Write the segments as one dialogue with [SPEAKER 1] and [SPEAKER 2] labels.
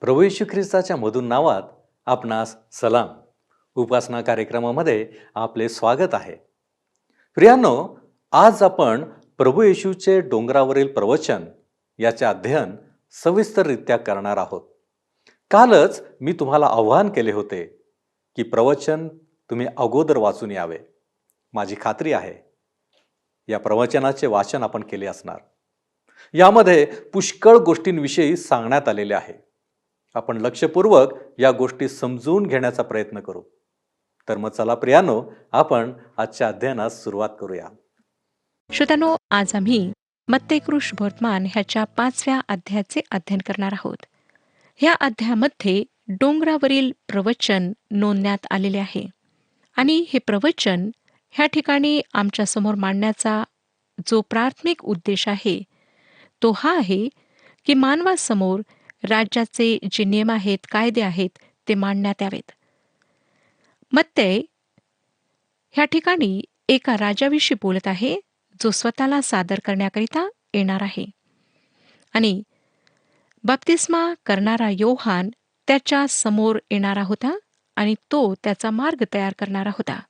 [SPEAKER 1] प्रभू येशू ख्रिस्ताच्या मधुर नावात आपणास सलाम. उपासना कार्यक्रमामध्ये आपले स्वागत आहे. प्रियांनो, आज आपण प्रभू येशूचे डोंगरावरील प्रवचन याचे अध्ययन सविस्तररित्या करणार आहोत. कालच मी तुम्हाला आव्हान केले होते की प्रवचन तुम्ही अगोदर वाचून यावे. माझी खात्री आहे या प्रवचनाचे वाचन आपण केले असणार. यामध्ये पुष्कळ गोष्टींविषयी सांगण्यात आलेले आहे. आपण लक्षपूर्वक या गोष्टी समजून घेण्याचा प्रयत्न करू. तर मग चला प्रियानो, आपण आजच्या अध्ययनास सुरुवात करूया.
[SPEAKER 2] श्रोत्यांनो, आज आम्ही मत्तेकृ शुभवर्तमान ह्याच्या 5व्या अध्यायाचे अध्ययन करणार आहोत. ह्या अध्यायामध्ये डोंगरावरील प्रवचन नोंदण्यात आलेले आहे आणि हे प्रवचन ह्या ठिकाणी आमच्या समोर मांडण्याचा जो प्राथमिक उद्देश आहे तो हा आहे की मानवासमोर राज्याचे जे नियम आहेत, कायदे आहेत, ते मांडण्यात यावेत. मत्ते ह्या ठिकाणी एका राजाविषयी बोलत आहे जो स्वतःला सादर करण्याकरिता येणार आहे आणि बप्तिस्मा करणारा योहान त्याच्या समोर येणारा होता आणि तो त्याचा मार्ग तयार करणारा होता.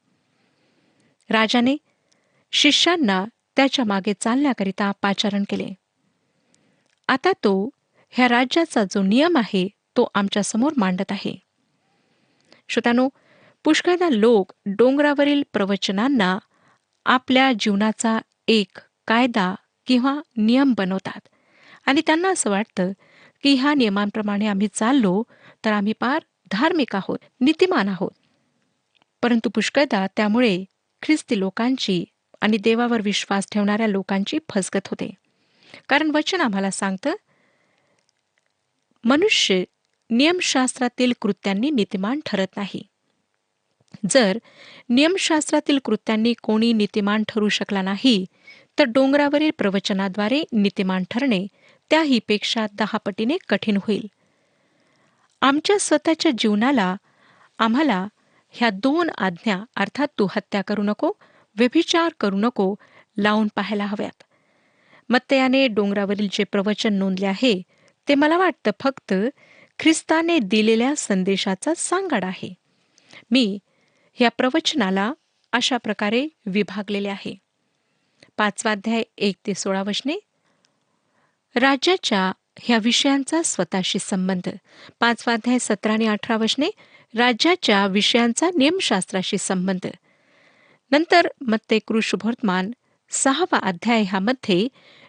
[SPEAKER 2] राजाने शिष्यांना त्याच्या मागे चालण्याकरिता पाचारण केले. आता तो ह्या राज्याचा जो नियम आहे तो आमच्या समोर मांडत आहे. श्रोत्यांनो, पुष्कळदा लोक डोंगरावरील प्रवचनांना आपल्या जीवनाचा एक कायदा किंवा नियम बनवतात आणि त्यांना असं वाटतं की ह्या नियमांप्रमाणे आम्ही चाललो तर आम्ही फार धार्मिक आहोत, नीतिमान आहोत. परंतु पुष्कळदा त्यामुळे ख्रिस्ती लोकांची आणि देवावर विश्वास ठेवणाऱ्या लोकांची फसगत होते. कारण वचन आम्हाला सांगतं, मनुष्य नियमशास्त्रातील कृत्यांनी नीतिमान ठरत नाही. जर नियमशास्त्रातील कृत्यांनी कोणी नीतिमान ठरू शकला नाही तर डोंगरावरील प्रवचनाद्वारे नीतिमान ठरणे त्याहीपेक्षा 10 पटीने कठीण होईल. आमच्या स्वतःच्या जीवनाला आम्हाला ह्या 2 आज्ञा अर्थात तू हत्या करू नको, व्यभिचार करू नको लावून पाहायला हव्यात. मत्तेयाने डोंगरावरील जे प्रवचन नोंदले आहे ते मला वाटतं फक्त ख्रिस्ताने दिलेल्या संदेशाचा सांगाड आहे. मी ह्या प्रवचनाला अशा प्रकारे विभागलेले आहे. 5वा अध्याय 1 ते 16 वचने, राज्याच्या ह्या विषयांचा स्वतःशी संबंध. 5वा अध्याय 17 आणि 18 वचने, राज्याच्या विषयांचा नियमशास्त्राशी संबंध. नंतर मत्तेकृ शुभवर्तमान 6वा अध्याय ह्यामध्ये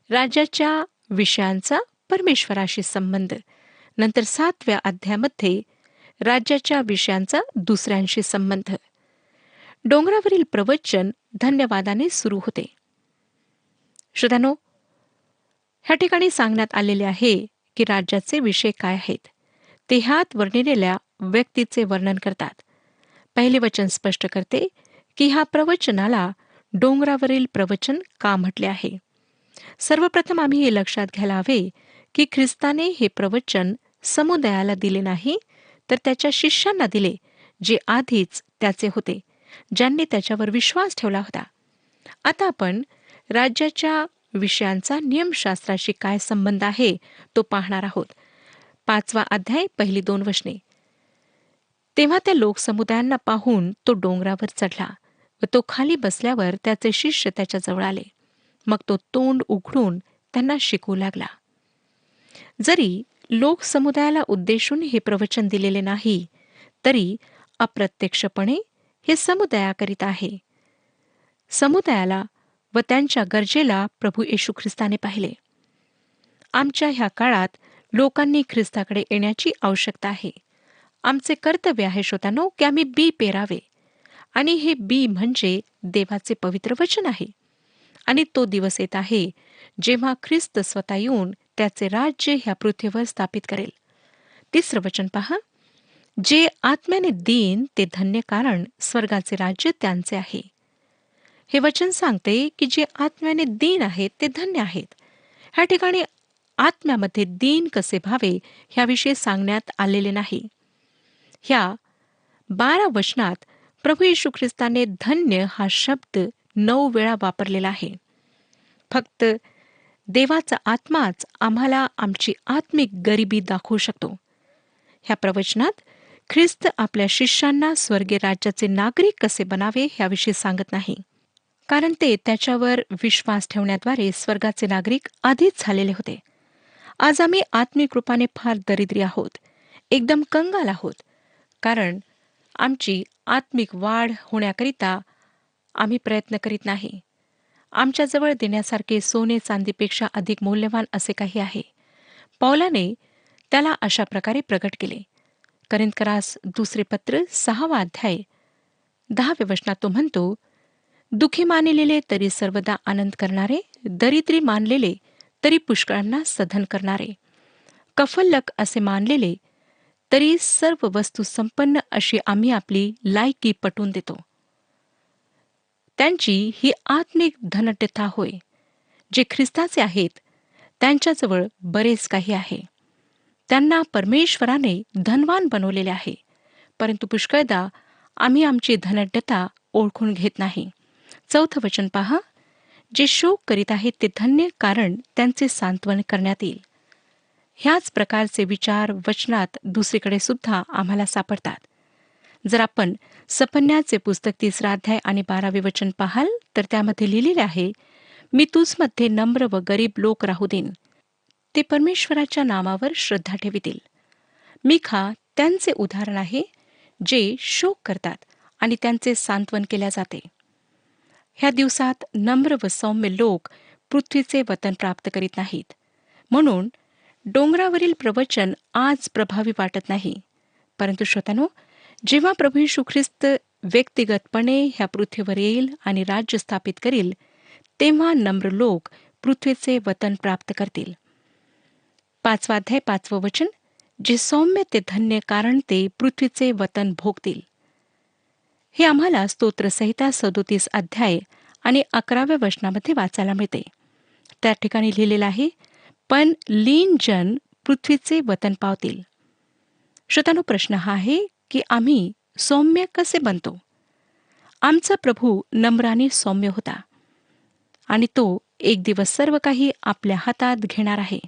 [SPEAKER 2] राज्याच्या विषयांचा परमेश्वराशी संबंध. नंतर 7व्या अध्यायामध्ये राज्याच्या विषयांचा दुसऱ्यांशी संबंध. डोंगरावरील प्रवचन धन्यवादाने सुरू होते. श्रोत्यांनो, ह्या ठिकाणी सांगण्यात आलेले आहे की राज्याचे विषय काय आहेत. ते ह्यात वर्णिलेल्या व्यक्तीचे वर्णन करतात. पहिले वचन स्पष्ट करते की ह्या प्रवचनाला डोंगरावरील प्रवचन का म्हटले आहे. सर्वप्रथम आम्ही हे लक्षात घ्यायला हवे की ख्रिस्ताने हे प्रवचन समुदायाला दिले नाही तर त्याच्या शिष्यांना दिले, जे आधीच त्याचे होते, ज्यांनी त्याच्यावर विश्वास ठेवला होता. आता आपण राज्याच्या विषयांचा नियमशास्त्राशी काय संबंध आहे तो पाहणार आहोत. 5वा अध्याय पहिली 2 वचने, तेव्हा त्या लोकसमुदायांना पाहून तो डोंगरावर चढला व तो खाली बसल्यावर त्याचे शिष्य त्याच्याजवळ आले. मग तो तोंड उघडून त्यांना शिकवू लागला. जरी लोकसमुदायाला उद्देशून हे प्रवचन दिलेले नाही तरी अप्रत्यक्षपणे हे समुदायाकरिता आहे. समुदायाला व त्यांच्या गरजेला प्रभू येशू ख्रिस्ताने पाहिले. आमच्या ह्या काळात लोकांनी ख्रिस्ताकडे येण्याची आवश्यकता आहे. आमचे कर्तव्य आहे श्रोत्यांनो की आम्ही बी पेरावे आणि हे बी म्हणजे देवाचे पवित्र वचन आहे. आणि तो दिवस येत आहे जेव्हा ख्रिस्त स्वतः येऊन त्याचे राज्य ह्या पृथ्वीवर स्थापित करेल. 3रं वचन पहा, जे आत्म्याने देईन ते धन्य, कारण स्वर्गाचे राज्य त्यांचे आहे. हे वचन सांगते की जे आत्म्याने दीन आहेत ते धन्य आहेत. ह्या ठिकाणी आत्म्यामध्ये दीन कसे व्हावे ह्याविषयी सांगण्यात आलेले नाही. ह्या 12 वचनात प्रभू येशू ख्रिस्ताने धन्य हा शब्द 9 वेळा वापरलेला आहे. फक्त देवाचा आत्माच आम्हाला आमची आत्मिक गरिबी दाखवू शकतो. ह्या प्रवचनात ख्रिस्त आपल्या शिष्यांना स्वर्गीय राज्याचे नागरिक कसे बनावे ह्याविषयी सांगत नाही, कारण ते त्याच्यावर विश्वास ठेवण्याद्वारे स्वर्गाचे नागरिक आधीच झालेले होते. आज आम्ही आत्मिक रूपाने फार दरिद्री आहोत, एकदम कंगाल आहोत, कारण आमची आत्मिक वाढ होण्याकरिता आम्ही प्रयत्न करीत नाही. आमच्याजवळ देण्यासारखे सोने चांदीपेक्षा अधिक मौल्यवान असे काही आहे. पौलाने त्याला अशा प्रकारे प्रकट केले. करिंथकरास दुसरे पत्र 6 अध्याय 10 वचनात तो म्हणतो, दुःखी मानलेले तरी सर्वदा आनंद करणारे, दरिद्री मानलेले तरी पुष्कळांना सधन करणारे, कफल्लक असे मानलेले तरी सर्व वस्तू संपन्न अशी आम्ही आपली लायकी पटवून देतो. त्यांची ही आत्मिक धनट्यता होय. जे ख्रिस्ताचे आहेत त्यांच्याजवळ बरेच काही आहे. त्यांना परमेश्वराने धनवान बनवलेले आहे, परंतु पुष्कळदा आम्ही आमची धनट्यता ओळखून घेत नाही. 4 वचन पहा, जे शोक करीत आहेत ते धन्य, कारण त्यांचे सांत्वन करण्यात येईल. ह्याच प्रकारचे विचार वचनात दुसरीकडे सुद्धा आम्हाला सापडतात. जर आपण सपन्याचे पुस्तक 3 अध्याय आणि 12 वचन पाहाल तर त्यामध्ये लिहिलेले आहे, मी तुझमध्ये नम्र व गरीब लोक राहू देईन, ते परमेश्वराच्या नामावर श्रद्धा ठेवितील. मिखा त्यांचे उदाहरण आहे, जे शोक करतात आणि त्यांचे सांत्वन केल्या जाते. ह्या दिवसात नम्र व सौम्य लोक पृथ्वीचे वतन प्राप्त करीत नाहीत. म्हणून डोंगरावरील प्रवचन आज प्रभावी वाटत नाही. परंतु श्रोत्यानो, जेव्हा प्रभू येशू ख्रिस्त व्यक्तिगतपणे ह्या पृथ्वीवर येईल आणि राज्य स्थापित करील, तेव्हा नम्र लोक पृथ्वीचे वतन प्राप्त करतील. 5 अध्याय 5 वचन, जे सौम्य ते धन्य, कारण ते पृथ्वीचे वतन भोगतील. हे आम्हाला स्तोत्रसंहिता 37 अध्याय आणि 11 वचनामध्ये वाचायला मिळते. त्या ठिकाणी लिहिलेलं आहे, पण लीन जन पृथ्वीचे वतन पावतील. श्रोतांनो, प्रश्न हा आहे की आम्ही सौम्य कसे बनतो? आमचा प्रभू नम्र आणि सौम्य होता, आणि तो एक दिवस सर्व काही आपल्या हातात घेणार आहे,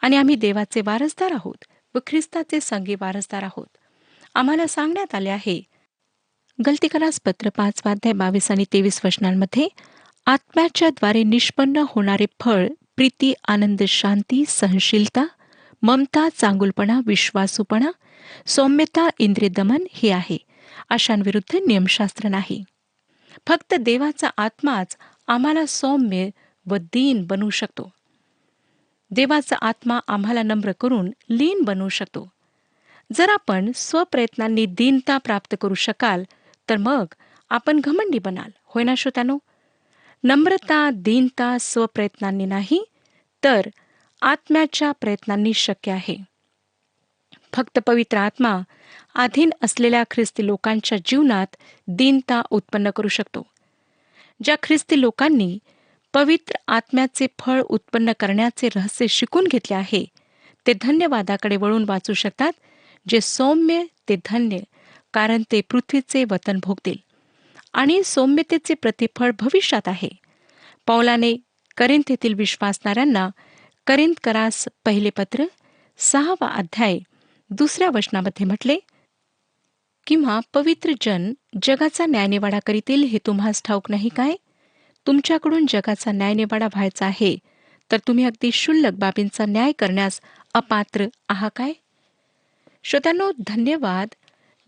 [SPEAKER 2] आणि आम्ही देवाचे वारसदार आहोत व ख्रिस्ताचे संगी वारसदार आहोत. आम्हाला सांगण्यात आले आहे, गलतीकरास पत्र 5 अध्याय 22 आणि 23 वचनांमध्ये, आत्म्याच्या द्वारे निष्पन्न होणारे फळ प्रीती, आनंद, शांती, सहनशीलता, ममता, चांगुलपणा, विश्वासूपणा, सौम्यता, इंद्रिय दमन हे आहे. अशांविरुद्ध नियमशास्त्र नाही. फक्त देवाचा आत्माच आम्हाला सौम्य व दीन बनवू शकतो. देवाचा आत्मा आम्हाला नम्र करून लीन बनवू शकतो. जर आपण स्वप्रयत्नांनी दीनता प्राप्त करू शकाल तर मग आपण घमंडी बनाल, होय ना श्रोत्यानो? नम्रता, दीनता स्वप्रयत्नांनी नाही, तर आत्म्याच्या प्रयत्नांनी शक्य आहे. फक्त पवित्र आत्मा अधीन असलेल्या ख्रिस्ती लोकांच्या जीवनात दीनता उत्पन्न करू शकतो. ज्या ख्रिस्ती लोकांनी पवित्र आत्म्याचे फळ उत्पन्न करण्याचे रहस्य शिकून घेतले आहे, ते धन्यवादाकडे वळून वाचू शकतात. जे सौम्य ते धन्य, कारण ते पृथ्वीचे वतन भोगतील, आणि सौम्यतेचे प्रतिफळ भविष्यात आहे. पौलाने करिंथ येथील विश्वासणाऱ्यांना करिंथकरास पहिले पत्र 6 अध्याय 2 वचनामध्ये म्हटले, किंवा पवित्र जन जगाचा न्यायनिवाडा करीतील हे तुम्हास ठाऊक नाही काय? तुमच्याकडून जगाचा न्यायनिवाडा व्हायचा आहे, तर तुम्ही अगदी क्षुल्लक बाबींचा न्याय करण्यास अपात्र आहात काय? श्रोत्यांनो, धन्यवाद.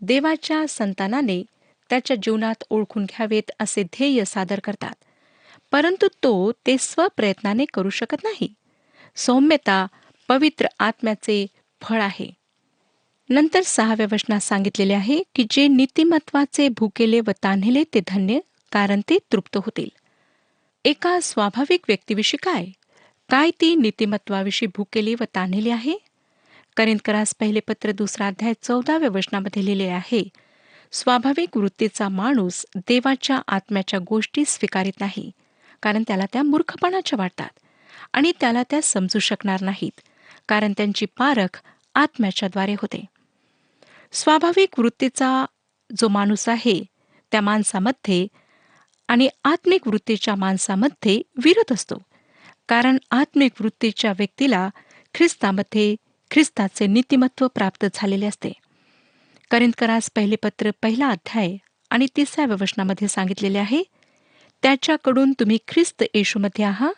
[SPEAKER 2] देवाच्या संतानाने त्याच्या जीवनात ओळखून घ्यावेत असे ध्येय सादर करतात, परंतु तो ते स्वप्रयत्नाने करू शकत नाही. सौम्यता पवित्र आत्म्याचे फळ आहे. नंतर 6व्या वचनात सांगितलेले आहे की जे नीतिमत्वाचे भुकेले व तान्हेले ते धन्य, कारण ते तृप्त होतील. एका स्वाभाविक व्यक्तीविषयी काय काय ती नीतिमत्वाविषयी भुकेली व तान्हेली आहे? करिंथकरास पहिले पत्र 2 अध्याय 14 वचनामध्ये लिहिले आहे, स्वाभाविक वृत्तीचा माणूस देवाच्या आत्म्याच्या गोष्टी स्वीकारित नाही, कारण त्याला त्या मूर्खपणाच्या वाटतात आणि त्याला त्या समजू शकणार नाहीत, कारण त्यांची पारख आत्म्याच्या द्वारे होते. स्वाभाविक वृत्तीचा जो माणूस आहे त्या माणसामध्ये आणि आत्मिक वृत्तीच्या माणसामध्ये विरोध असतो, कारण आत्मिक वृत्तीच्या व्यक्तीला ख्रिस्तामध्ये ख्रिस्ताचे नीतिमत्व प्राप्त झालेले असते. करिंथकरास पहिले पत्र 1 अध्याय आणि 3 वचनामध्ये सांगितलेले आहे, त्याच्याकडून तुम्ही ख्रिस्त येशूमध्ये आहात.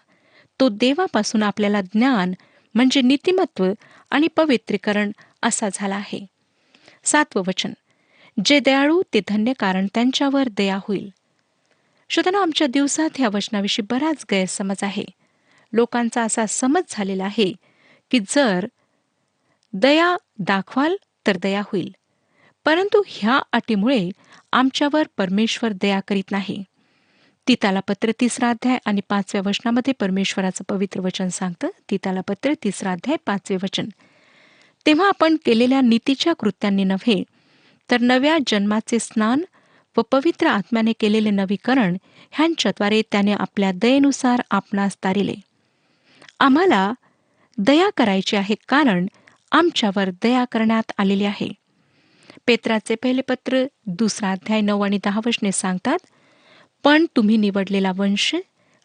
[SPEAKER 2] तो देवापासून आपल्याला ज्ञान म्हणजे नीतिमत्व आणि पवित्रीकरण असा झाला आहे. 7 वचन, जे दयाळू ते धन्य, कारण त्यांच्यावर दया होईल. श्रोत्यांनो, आमच्या दिवसात ह्या वचनाविषयी बराच गैरसमज आहे. लोकांचा असा समज झालेला आहे की जर दया दाखवाल तर दया होईल, परंतु ह्या अटीमुळे आमच्यावर परमेश्वर दया करीत नाही. तीताला पत्र 3 अध्याय आणि 5 वचनामध्ये परमेश्वराचं पवित्र वचन सांगतं. तीताला पत्र 3 अध्याय 5 वचन, तेव्हा आपण केलेल्या नीतीच्या कृत्यांनी नव्हे, तर नव्या जन्माचे स्नान व पवित्र आत्म्याने केलेले नवीकरण ह्यांच्याद्वारे त्याने आपल्या दयेनुसार आपणास तारिले. आम्हाला दया करायची आहे, कारण आमच्यावर दया करण्यात आलेली आहे. पेत्राचे पहिले पत्र 2 अध्याय 9 आणि 10 वचने सांगतात, पण तुम्ही निवडलेला वंश,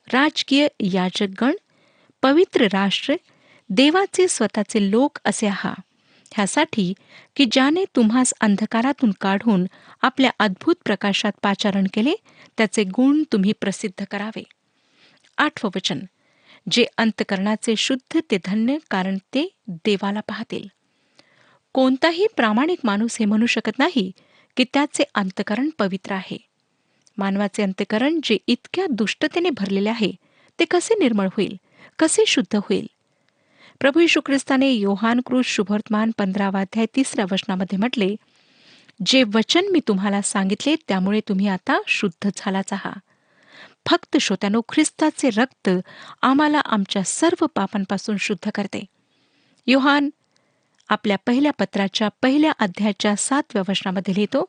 [SPEAKER 2] राजकीय याजकगण, पवित्र राष्ट्र, देवाचे स्वतःचे लोक असे आहात, ह्यासाठी की ज्याने तुम्हास अंधकारातून काढून आपल्या अद्भुत प्रकाशात पाचारण केले, त्याचे गुण तुम्ही प्रसिद्ध करावे. 8 वचन, जे अंतकरणाचे शुद्ध ते धन्य, कारण ते देवाला पाहतील. कोणताही प्रामाणिक माणूस हे म्हणू शकत नाही की त्याचे अंतकरण पवित्र आहे. मानवाचे अंतकरण जे इतक्या दुष्टतेने भरलेले आहे, ते कसे निर्मळ होईल, कसे शुद्ध होईल? प्रभू येशू ख्रिस्ताने योहान कृत शुभवर्तमान 15 अध्याय 3 वचनामध्ये म्हटले, जे वचन मी तुम्हाला सांगितले त्यामुळे तुम्ही आता शुद्ध झालाच आहात. फक्त श्रोत्यानो, ख्रिस्ताचे रक्त आम्हाला आमच्या सर्व पापांपासून शुद्ध करते. योहान आपल्या पहिल्या पत्राच्या 1 अध्यायाच्या 7 वचनामध्ये लिहितो,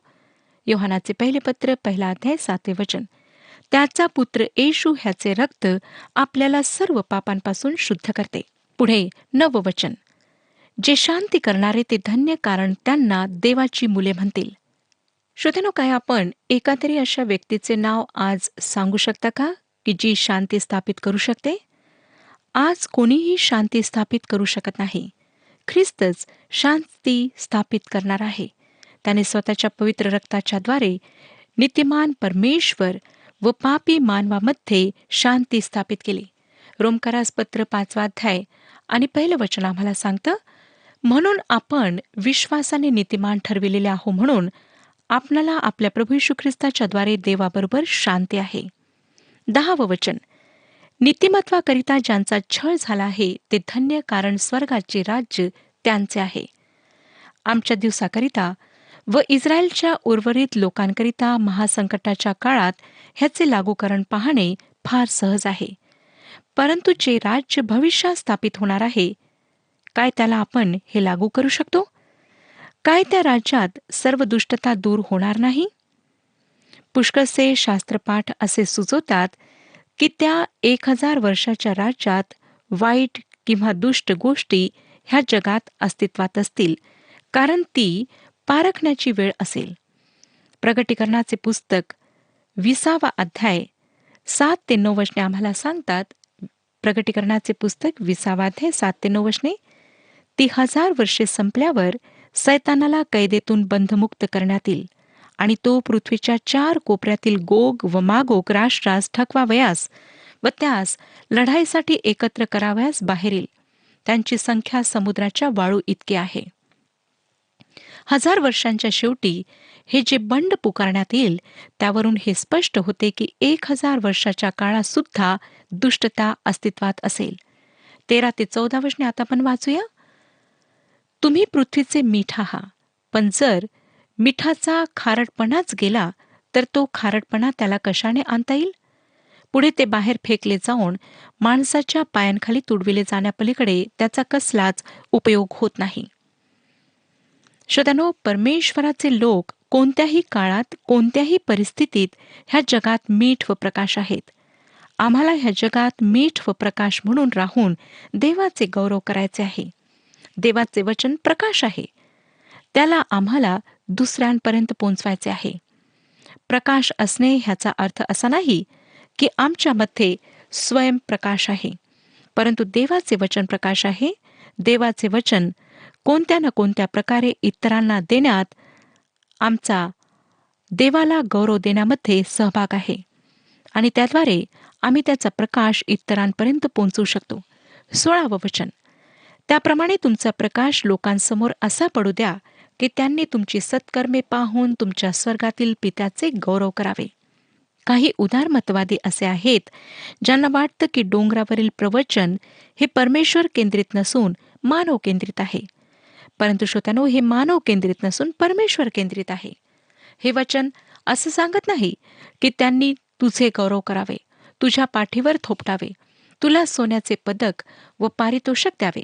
[SPEAKER 2] योहानाचे पहिले पत्र 1 अध्याय 7 वचन, त्याचा पुत्र येशू ह्याचे रक्त आपल्याला सर्व पापांपासून शुद्ध करते. पुढे 9 वचन, जे शांती करणारे ते धन्य, कारण त्यांना देवाची मुले म्हणतील. श्रोत्यानो, काय आपण एकातरी अशा व्यक्तीचे नाव आज सांगू शकता का की जी शांती स्थापित करू शकते? आज कोणीही शांती स्थापित करू शकत नाही. ख्रिस्तच शांती स्थापित करणार आहे. त्याने स्वतःच्या पवित्र रक्ताच्या द्वारे नित्यमान परमेश्वर व पापी मानवामध्ये शांती स्थापित केली. रोमकरास पत्र 5 अध्याय आणि 1 वचन आम्हाला सांगतं, म्हणून आपण विश्वासाने नीतिमान ठरविलेले आहो, म्हणून आपणाला आपल्या प्रभू येशू ख्रिस्ताच्या द्वारे देवाबरोबर शांती आहे. 10 वचन, नीतिमत्वाकरिता ज्यांचा छळ झाला आहे ते धन्य, कारण स्वर्गाचे राज्य त्यांचे आहे. आमच्या दिवसाकरिता व इस्रायलच्या उर्वरित लोकांकरिता महासंकटाच्या काळात ह्याचे लागूकरण पाहणे फार सहज आहे. परंतु जे राज्य भविष्यात स्थापित होणार आहे, काय त्याला आपण हे लागू करू शकतो? काय त्या राज्यात सर्व दुष्टता दूर होणार नाही? पुष्कळसे शास्त्रपाठ असे सुचवतात की त्या 1000 वर्षाच्या राज्यात वाईट किंवा दुष्ट गोष्टी ह्या जगात अस्तित्वात असतील, कारण ती पारखण्याची वेळ असेल. प्रगटीकरणाचे पुस्तक 20 अध्याय 7 ते 9 वचने आम्हाला सांगतात. प्रगटीकरणाचे पुस्तक 20 अध्याय 7 ते 9 वचने, ती 1000 वर्षे संपल्यावर सैतानाला कैदेतून बंधमुक्त करण्यात येईल आणि तो पृथ्वीच्या 4 कोपऱ्यातील गोग व मागोग राष्ट्रास ठकवावयास व त्यास लढाईसाठी एकत्र करावयास बाहेर येईल. त्यांची संख्या समुद्राच्या वाळू इतकी आहे. 1000 वर्षांच्या शेवटी हे जे बंड पुकारण्यात येईल त्यावरून हे स्पष्ट होते की 1000 वर्षाच्या काळात सुद्धा दुष्टता अस्तित्वात असेल. 13 ते 14 वचने आता आपण वाचूया. तुम्ही पृथ्वीचे मीठ आहात, पण जर मिठाचा खारटपणाच गेला तर तो खारटपणा त्याला कशाने आणता येईल? पुढे ते बाहेर फेकले जाऊन माणसाच्या पायांखाली तुडविले जाण्यापलीकडे त्याचा कसलाच उपयोग होत नाही. श्रोत्यानो, परमेश्वराचे लोक कोणत्याही काळात कोणत्याही परिस्थितीत ह्या जगात मीठ व प्रकाश आहेत. आम्हाला ह्या जगात मीठ व प्रकाश म्हणून राहून देवाचे गौरव करायचे आहे. देवाचे वचन प्रकाश आहे, त्याला आम्हाला दुसऱ्यांपर्यंत पोहोचवायचे आहे. प्रकाश असणे ह्याचा अर्थ असा नाही की आमच्यामध्ये स्वयंप्रकाश आहे, परंतु देवाचे वचन प्रकाश आहे. देवाचे वचन कोणत्या ना कोणत्या प्रकारे इतरांना देण्यात आमचा देवाला गौरव देण्यामध्ये सहभाग आहे आणि त्याद्वारे आम्ही त्याचा प्रकाश इतरांपर्यंत पोहोचवू शकतो. 16वं वचन, त्याप्रमाणे तुमचा प्रकाश लोकांसमोर असा पडू द्या की त्यांनी तुमची सत्कर्मे पाहून तुमच्या स्वर्गातील पित्याचे गौरव करावे. काही उदारमतवादी असे आहेत ज्यांना वाटतं की डोंगरावरील प्रवचन हे परमेश्वर केंद्रित नसून मानव केंद्रित आहे. परंतु श्रोत्यानो, हे मानव केंद्रित नसून परमेश्वर केंद्रित आहे. हे वचन असं सांगत नाही की त्यांनी तुझे गौरव करावे, तुझ्या पाठीवर थोपटावे, तुला सोन्याचे पदक व पारितोषिक द्यावे.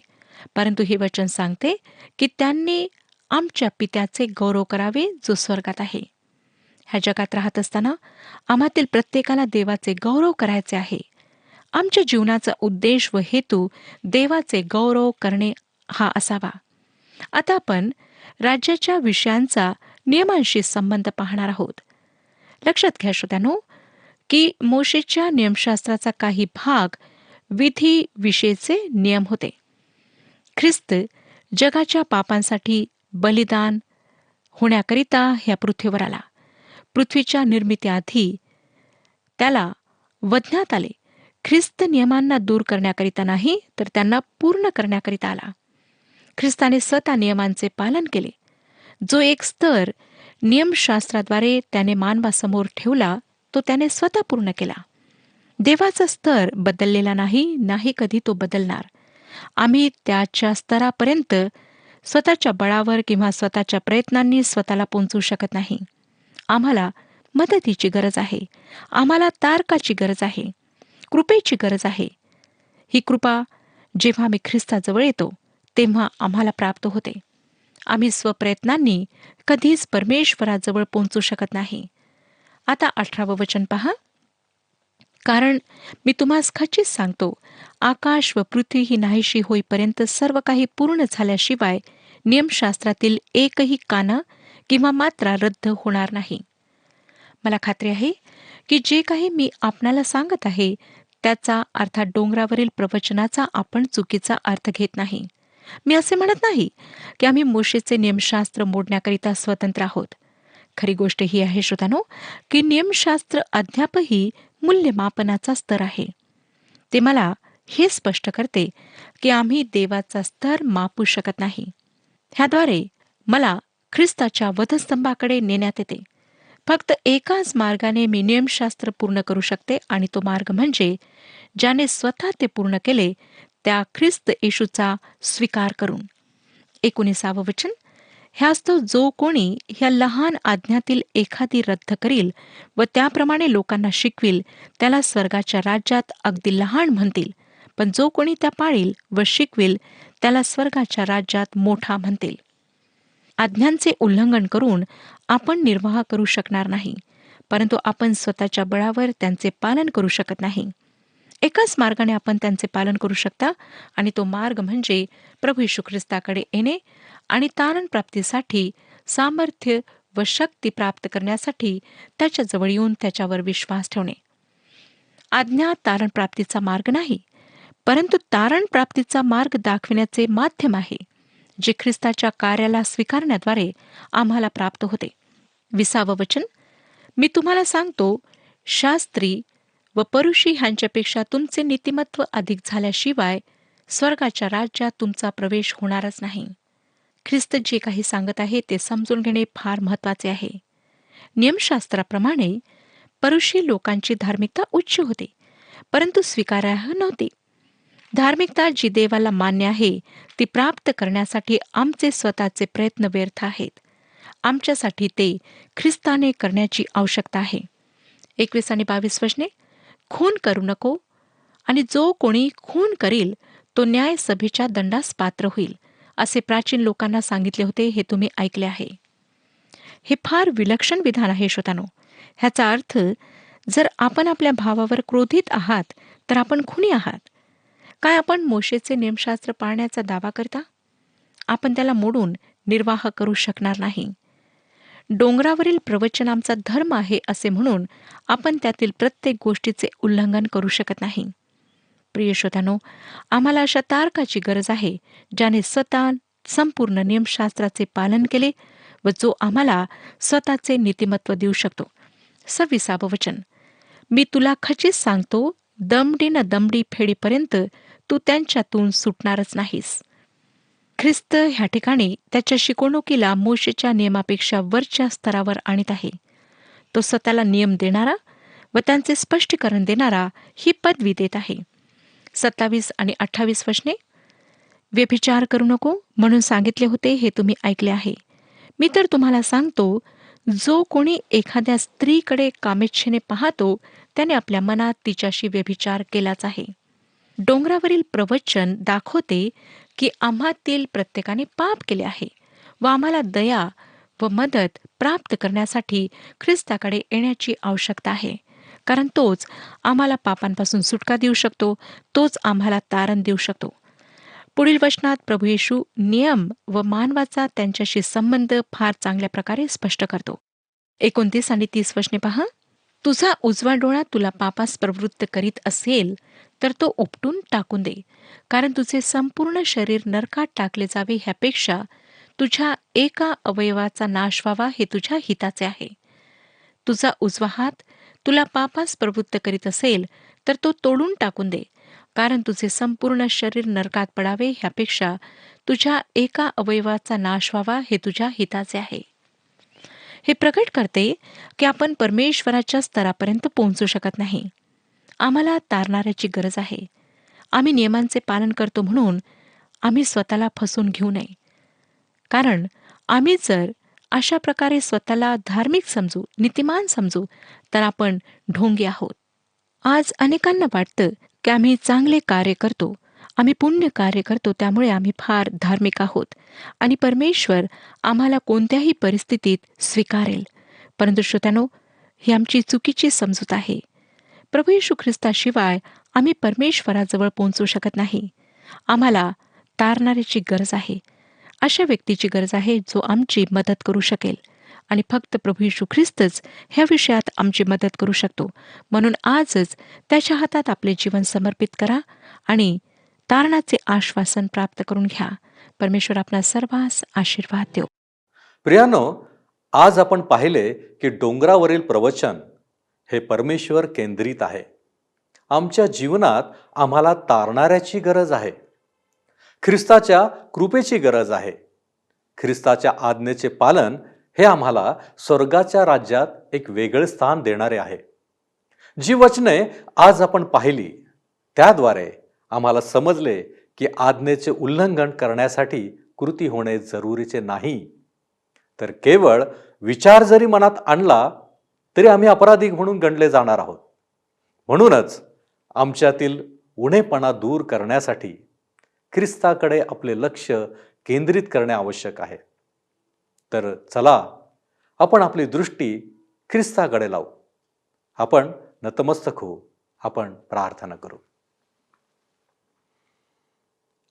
[SPEAKER 2] परंतु हे वचन सांगते की त्यांनी आमच्या पित्याचे गौरव करावे जो स्वर्गात आहे. ह्या जगात राहत असताना आम्हातील प्रत्येकाला देवाचे गौरव करायचे आहे. आमच्या जीवनाचा उद्देश व हेतू देवाचे गौरव करणे हा असावा. आता आपण राज्याच्या विषयांचा नियमांशी संबंध पाहणार आहोत. लक्षात घ्या श्रोत्यानो की मोशेच्या नियमशास्त्राचा काही भाग विधी विषयीचे नियम होते. ख्रिस्त जगाच्या पापांसाठी बलिदान होण्याकरिता ह्या पृथ्वीवर आला. पृथ्वीच्या निर्मितीआधी त्याला वधण्यात आले. ख्रिस्त नियमांना दूर करण्याकरिता नाही, तर त्यांना पूर्ण करण्याकरिता आला. ख्रिस्ताने स्वतः नियमांचे पालन केले. जो एक स्तर नियमशास्त्राद्वारे त्याने मानवासमोर ठेवला तो त्याने स्वतः पूर्ण केला. देवाचा स्तर बदललेला नाही कधी तो बदलणार. आम्ही त्याच्या स्तरापर्यंत स्वतःच्या बळावर किंवा स्वतःच्या प्रयत्नांनी स्वतःला पोहोचवू शकत नाही. आम्हाला मदतीची गरज आहे. आम्हाला तारकाची गरज आहे. कृपेची गरज आहे. ही कृपा जेव्हा आम्ही ख्रिस्ताजवळ येतो तेव्हा आम्हाला प्राप्त होते. आम्ही स्वप्रयत्नांनी कधीच परमेश्वराजवळ पोहोचू शकत नाही. आता 18वं वचन पहा. कारण मी तुम्हास खचित सांगतो, आकाश व पृथ्वी ही नाहीशी होईपर्यंत सर्व काही पूर्ण झाल्याशिवाय नियमशास्त्रातील एकही काना किंवा मात्रा रद्द होणार नाही. मला खात्री आहे की जे काही मी आपणाला सांगत आहे त्याचा अर्थात डोंगरावरील प्रवचनाचा आपण चुकीचा अर्थ घेत नाही. मी असे म्हणत नाही की आम्ही मोशेचे नियमशास्त्र मोडण्याकरिता स्वतंत्र आहोत. खरी गोष्ट ही आहे श्रोतानो की नियमशास्त्र अद्यापही मूल्यमापनाचा स्तर आहे. ते मला हे स्पष्ट करते की आम्ही देवाचा स्तर मापू शकत नाही. ह्याद्वारे मला ख्रिस्ताच्या वधस्तंभाकडे नेण्यात येते. फक्त एकाच मार्गाने मी नियमशास्त्र पूर्ण करू शकते आणि तो मार्ग म्हणजे ज्याने स्वतः ते पूर्ण केले त्या ख्रिस्त येशूचा स्वीकार करून. 19वं वचन, ह्यास्तव जो कोणी ह्या लहान आज्ञातील एखादी रद्द करील व त्याप्रमाणे लोकांना शिकविल त्याला स्वर्गाच्या राज्यात अगदी लहान म्हणतील, पण जो कोणी त्या पाळील व शिकविल त्याला स्वर्गाच्या राज्यात मोठा म्हणतील. आज्ञांचे उल्लंघन करून आपण निर्वाह करू शकणार नाही, परंतु आपण स्वतःच्या बळावर त्यांचे पालन करू शकत नाही. एकाच मार्गाने आपण त्यांचे पालन करू शकता आणि तो मार्ग म्हणजे प्रभू येशू ख्रिस्ताकडे येणे आणि तारण प्राप्तीसाठी सामर्थ्य व शक्ती प्राप्त करण्यासाठी त्याच्याजवळ येऊन त्याच्यावर विश्वास ठेवणे. आज्ञा तारण प्राप्तीचा मार्ग नाही, परंतु तारण प्राप्तीचा मार्ग दाखविण्याचे माध्यम आहे जे ख्रिस्ताच्या कार्याला स्वीकारण्याद्वारे आम्हाला प्राप्त होते. 20वं वचन, मी तुम्हाला सांगतो, शास्त्री व परुषी ह्यांच्यापेक्षा तुमचे नीतिमत्व अधिक झाल्याशिवाय स्वर्गाच्या राज्यात तुमचा प्रवेश होणारच नाही. ख्रिस्त जे काही सांगत आहे ते समजून घेणे फार महत्वाचे आहे. नियमशास्त्राप्रमाणे परुषी लोकांची धार्मिकता उच्च होती, परंतु स्वीकारार्ह नव्हती. धार्मिकता जी देवाला मान्य आहे ती प्राप्त करण्यासाठी आमचे स्वतःचे प्रयत्न व्यर्थ आहेत. आमच्यासाठी ते ख्रिस्ताने करण्याची आवश्यकता आहे. 21 आणि 22 वचने, खून करू नको आणि जो कोणी खून करील तो न्याय सभेच्या दंडास पात्र होईल असे प्राचीन लोकांना सांगितले होते. हे तुम्ही ऐकले आहे. हे फार विलक्षण विधान आहे श्रोतानो. ह्याचा अर्थ जर आपण आपल्या भावावर क्रोधित आहात तर आपण खुनी आहात. काय आपण मोशेचे नियमशास्त्र पाळण्याचा दावा करता? आपण त्याला मोडून निर्वाह करू शकणार नाही. डोंगरावरील प्रवचन आमचा धर्म आहे असे म्हणून आपण त्यातील प्रत्येक गोष्टीचे उल्लंघन करू शकत नाही. प्रिय श्रोतांनो, आम्हाला अशा तारकाची गरज आहे ज्याने स्वतः संपूर्ण नियमशास्त्राचे पालन केले व जो आम्हाला स्वतःचे नीतिमत्व देऊ शकतो. 26 वचन, मी तुला खचित सांगतो, दमडी न दमडी फेडीपर्यंत तू त्यांच्यातून सुटणारच नाहीस. ख्रिस्त ह्या ठिकाणी त्याच्या शिकवणुकीला मोशेच्या नियमापेक्षा वरच्या स्तरावर आणत आहे. तो स्वतःला नियम देणारा व त्यांचे स्पष्टीकरण देणारा ही पदवी देत आहे. 27 आणि 28 वचने, व्यभिचार करू नको म्हणून सांगितले होते हे तुम्ही ऐकले आहे. मी तर तुम्हाला सांगतो, जो कोणी एखाद्या स्त्रीकडे कामेच्छेने पाहतो त्याने आपल्या मनात तिच्याशी व्यभिचार केलाच आहे. डोंगरावरील प्रवचन दाखवते की आम्हातील प्रत्येकाने पाप केले आहे व आम्हाला दया व मदत प्राप्त करण्यासाठी ख्रिस्ताकडे येण्याची आवश्यकता आहे. कारण तोच आम्हाला पापांपासून सुटका देऊ शकतो, तोच आम्हाला तारण देऊ शकतो. पुढील वचनात प्रभू येशू नियम व मानवाचा त्यांच्याशी संबंध फार चांगल्या प्रकारे स्पष्ट करतो. 29 आणि 30 वचने पहा. तुझा उजवा डोळा तुला पापास प्रवृत्त करीत असेल तर तो उपटून टाकून दे, कारण तुझे संपूर्ण शरीर नरकात टाकले जावे ह्यापेक्षा तुझ्या एका अवयवाचा नाश व्हावा हे तुझ्या हिताचे आहे. तुझा उजवा हात तुला पापास प्रवृत्त करीत असेल तर तो तोडून टाकून दे, कारण तुझे संपूर्ण शरीर नरकात पडावे ह्यापेक्षा तुझ्या एका अवयवाचा नाश व्हावा हे तुझ्या हिताचे आहे. हे प्रकट करते की आपण परमेश्वराच्या स्तरापर्यंत पोहोचू शकत नाही. आम्हाला तारणाऱ्याची गरज आहे. आम्ही नियमांचे पालन करतो म्हणून आम्ही स्वतःला फसवून घेऊ नये, कारण आम्ही जर अशा प्रकारे स्वतःला धार्मिक समजू, नीतिमान समजू, तर आपण ढोंगी आहोत. आज अनेकांना वाटतं की आम्ही चांगले कार्य करतो, आम्ही पुण्य कार्य करतो, त्यामुळे आम्ही फार धार्मिक आहोत आणि परमेश्वर आम्हाला कोणत्याही परिस्थितीत स्वीकारेल. परंतु श्रोत्यानो, ही आमची चुकीची समजूत आहे. प्रभू येशू ख्रिस्ताशिवाय आम्ही परमेश्वराजवळ पोहोचू शकत नाही. आम्हाला तारणाऱ्याची गरज आहे. अशा व्यक्तीची गरज आहे जो आमची मदत करू शकेल आणि फक्त प्रभू येशू ख्रिस्तच ह्या विषयात आमची मदत करू शकतो. म्हणून आजच त्याच्या हातात आपले जीवन समर्पित करा आणि तारणाचे आश्वासन प्राप्त करून घ्या. परमेश्वर आपला सर्वांस आशीर्वाद देव.
[SPEAKER 1] प्रियानो, आज आपण पाहिले की डोंगरावरील प्रवचन हे परमेश्वर केंद्रित आहे. आमच्या जीवनात आम्हाला तारणाऱ्याची गरज आहे. ख्रिस्ताच्या कृपेची गरज आहे. ख्रिस्ताच्या आज्ञेचे पालन हे आम्हाला स्वर्गाच्या राज्यात एक वेगळे स्थान देणारे आहे. जी वचने आज आपण पाहिली त्याद्वारे आम्हाला समजले की आज्ञेचे उल्लंघन करण्यासाठी कृती होणे जरुरीचे नाही, तर केवळ विचार जरी मनात आणला तरी आम्ही अपराधी म्हणून गणले जाणार आहोत. म्हणूनच आमच्यातील उणेपणा दूर करण्यासाठी ख्रिस्ताकडे आपले लक्ष केंद्रित करणे आवश्यक आहे. तर चला आपण आपली दृष्टी ख्रिस्ताकडे लावू. आपण नतमस्तक होऊ. आपण प्रार्थना करू.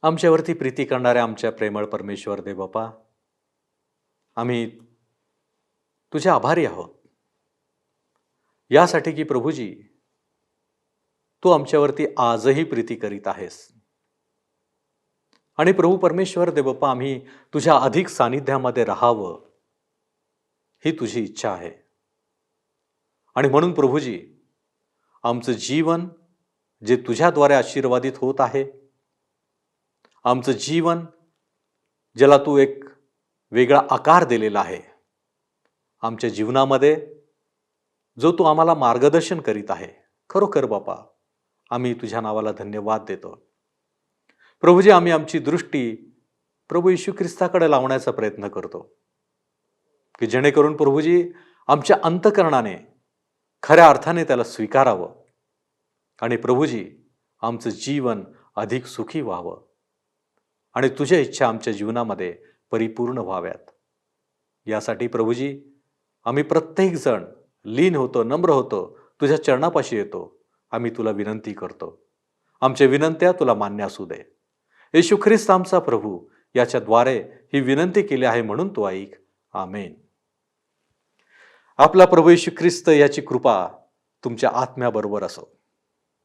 [SPEAKER 1] आमच्यावरती प्रीती करणाऱ्या आमच्या प्रेमळ परमेश्वर देव बापा, आम्ही तुझे आभारी आहोत यासाठी की प्रभूजी तू आमच्यावरती आजही प्रीती करीत आहेस. आणि प्रभू परमेश्वर देवप्पा, आम्ही तुझ्या अधिक सानिध्यामध्ये राहावं ही तुझी इच्छा आहे. आणि म्हणून प्रभूजी आमचं जीवन जे तुझ्याद्वारे आशीर्वादित होत आहे, आमचं जीवन ज्याला तू एक वेगळा आकार दिलेला आहे, आमच्या जीवनामध्ये जो तू आम्हाला मार्गदर्शन करीत आहे, खरोखर बापा आम्ही तुझ्या नावाला धन्यवाद देतो. प्रभूजी आम्ही आमची दृष्टी प्रभू येशू ख्रिस्ताकडे लावण्याचा प्रयत्न करतो की जेणेकरून प्रभूजी आमच्या अंतःकरणाने खऱ्या अर्थाने त्याला स्वीकारावं आणि प्रभूजी आमचं जीवन अधिक सुखी व्हावं आणि तुझ्या इच्छा आमच्या जीवनामध्ये परिपूर्ण व्हाव्यात. यासाठी प्रभूजी आम्ही प्रत्येक जण लीन होतो, नम्र होतो, तुझ्या चरणापाशी येतो. आम्ही तुला विनंती करतो, आमच्या विनंत्या तुला मान्य असू दे. येशू ख्रिस्त आमचा प्रभू याच्याद्वारे ही विनंती केली आहे म्हणून तू ऐक. आमेन. आपला प्रभू येशू ख्रिस्त याची कृपा तुमच्या आत्म्याबरोबर असो.